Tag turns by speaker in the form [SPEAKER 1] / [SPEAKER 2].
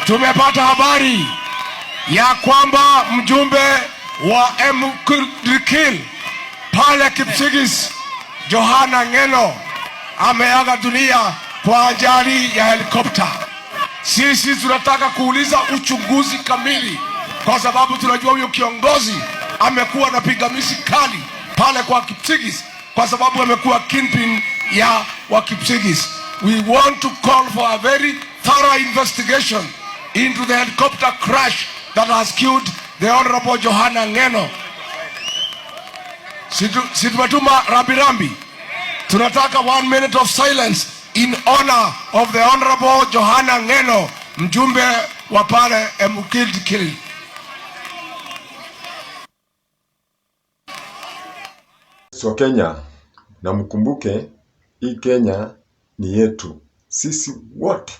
[SPEAKER 1] tumepata habari ya kwamba mjumbe wa Emukil pale Kipsigis, Johana Ngeno, ameaga dunia kwa ajali ya helikopta. Sisi tunataka kuuliza uchunguzi kamili, kwa sababu tunajua huyo kiongozi amekuwa na pingamizi kali pale kwa Kipsigis, kwa sababu amekuwa kingpin ya wa Kipsigis. We want to call for a very thorough investigation into the helicopter crash that has killed the Honorable Johana Ngeno. Situmatuma rambirambi. Tunataka 1 minute of silence in honor of the Honorable Johana Ngeno, mjumbe wa pale Emukil.
[SPEAKER 2] So Kenya, na mkumbuke hii Kenya ni yetu sisi wote.